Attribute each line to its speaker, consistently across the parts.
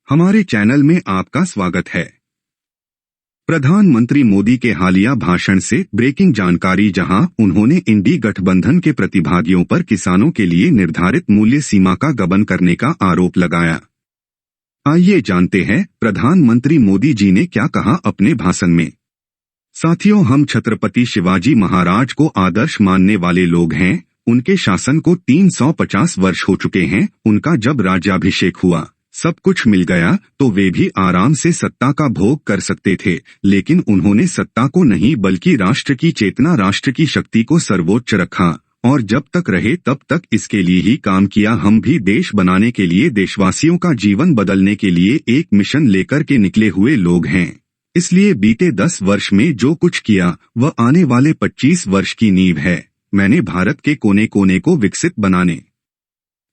Speaker 1: हमारे चैनल में आपका स्वागत है। प्रधानमंत्री मोदी के हालिया भाषण से ब्रेकिंग जानकारी, जहां उन्होंने इंडी गठबंधन के प्रतिभागियों पर किसानों के लिए निर्धारित मूल्य सीमा का गबन करने का आरोप लगाया। आइए जानते हैं प्रधानमंत्री मोदी जी ने क्या कहा अपने भाषण में। साथियों, हम छत्रपति शिवाजी महाराज को आदर्श मानने वाले लोग हैं। उनके शासन को 350 वर्ष हो चुके हैं। उनका जब राज्याभिषेक हुआ, सब कुछ मिल गया तो वे भी आराम से सत्ता का भोग कर सकते थे, लेकिन उन्होंने सत्ता को नहीं बल्कि राष्ट्र की चेतना, राष्ट्र की शक्ति को सर्वोच्च रखा और जब तक रहे तब तक इसके लिए ही काम किया। हम भी देश बनाने के लिए, देशवासियों का जीवन बदलने के लिए एक मिशन लेकर के निकले हुए लोग हैं। इसलिए बीते 10 वर्ष में जो कुछ किया वह आने वाले 25 वर्ष की नींव है। मैंने भारत के कोने कोने को विकसित बनाने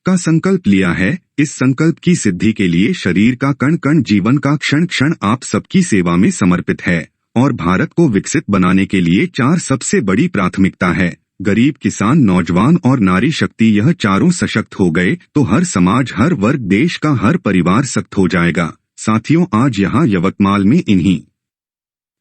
Speaker 1: का संकल्प लिया है। इस संकल्प की सिद्धि के लिए शरीर का कण कण, जीवन का क्षण क्षण आप सबकी सेवा में समर्पित है और भारत को विकसित बनाने के लिए 4 सबसे बड़ी प्राथमिकता है: गरीब, किसान, नौजवान और नारी शक्ति। यह चारों सशक्त हो गए तो हर समाज, हर वर्ग, देश का हर परिवार सशक्त हो जाएगा। साथियों, आज यहाँ यवतमाल में इन्हीं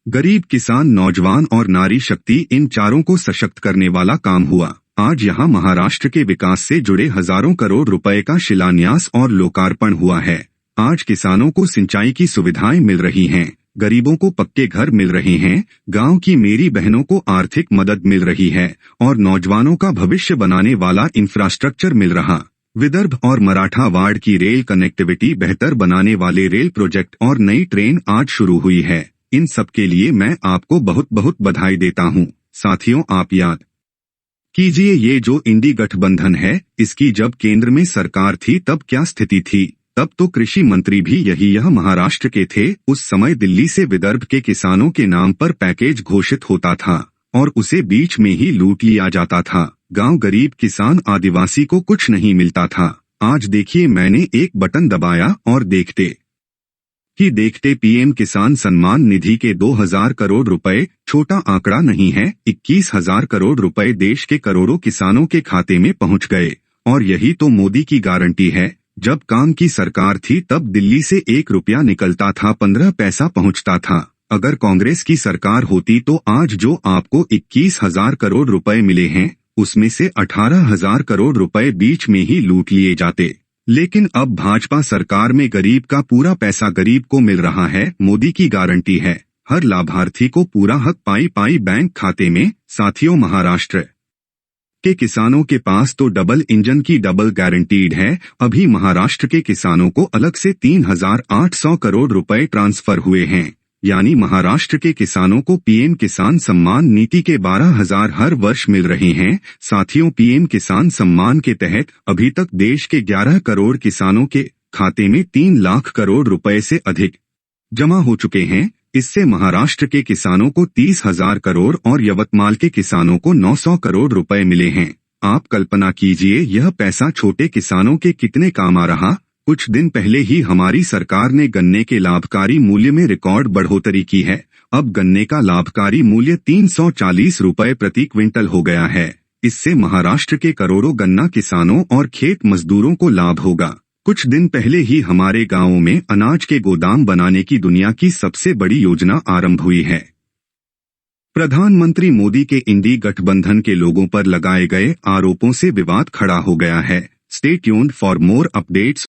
Speaker 1: गरीब, किसान, नौजवान और नारी शक्ति, इन चारों को सशक्त करने वाला काम हुआ। आज यहाँ महाराष्ट्र के विकास से जुड़े हजारों करोड़ रुपए का शिलान्यास और लोकार्पण हुआ है। आज किसानों को सिंचाई की सुविधाएं मिल रही हैं, गरीबों को पक्के घर मिल रहे हैं, गांव की मेरी बहनों को आर्थिक मदद मिल रही है और नौजवानों का भविष्य बनाने वाला इंफ्रास्ट्रक्चर मिल रहा। विदर्भ और मराठावाड़ की रेल कनेक्टिविटी बेहतर बनाने वाले रेल प्रोजेक्ट और नई ट्रेन आज शुरू हुई है। इन सब के लिए मैं आपको बहुत बहुत बधाई देता हूँ। साथियों, आप याद कीजिए, ये जो इंडी गठबंधन है, इसकी जब केंद्र में सरकार थी तब क्या स्थिति थी। तब तो कृषि मंत्री भी यह महाराष्ट्र के थे। उस समय दिल्ली से विदर्भ के किसानों के नाम पर पैकेज घोषित होता था और उसे बीच में ही लूट लिया जाता था। गांव, गरीब, किसान, आदिवासी को कुछ नहीं मिलता था। आज देखिए, मैंने एक बटन दबाया और देखते पीएम किसान सम्मान निधि के 2000 करोड़ रुपए छोटा आंकड़ा नहीं है। 21,000 करोड़ रुपए देश के करोड़ों किसानों के खाते में पहुंच गए और यही तो मोदी की गारंटी है। जब काम की सरकार थी तब दिल्ली से 1 रुपया निकलता था, 15 पैसा पहुंचता था। अगर कांग्रेस की सरकार होती तो आज जो आपको 21,000 करोड़ रुपए मिले हैं, उसमें से 18,000 करोड़ रुपए बीच में ही लूट लिए जाते। लेकिन अब भाजपा सरकार में गरीब का पूरा पैसा गरीब को मिल रहा है। मोदी की गारंटी है, हर लाभार्थी को पूरा हक पाई बैंक खाते में। साथियों, महाराष्ट्र के किसानों के पास तो डबल इंजन की डबल गारंटीड है। अभी महाराष्ट्र के किसानों को अलग से 3,800 करोड़ रुपए ट्रांसफर हुए हैं, यानी महाराष्ट्र के किसानों को पीएम किसान सम्मान निधि के 12,000 हर वर्ष मिल रहे हैं। साथियों, पीएम किसान सम्मान के तहत अभी तक देश के 11 करोड़ किसानों के खाते में 3 लाख करोड़ रुपए से अधिक जमा हो चुके हैं। इससे महाराष्ट्र के किसानों को 30,000 करोड़ और यवतमाल के किसानों को 900 करोड़ रुपए मिले हैं। आप कल्पना कीजिए, यह पैसा छोटे किसानों के कितने काम आ रहा। कुछ दिन पहले ही हमारी सरकार ने गन्ने के लाभकारी मूल्य में रिकॉर्ड बढ़ोतरी की है। अब गन्ने का लाभकारी मूल्य 340 रुपए प्रति क्विंटल हो गया है। इससे महाराष्ट्र के करोड़ों गन्ना किसानों और खेत मजदूरों को लाभ होगा। कुछ दिन पहले ही हमारे गांवों में अनाज के गोदाम बनाने की दुनिया की सबसे बड़ी योजना आरंभ हुई है। प्रधानमंत्री मोदी के इंडी गठबंधन के लोगों पर लगाए गए आरोपों से विवाद खड़ा हो गया है। Stay tuned for more updates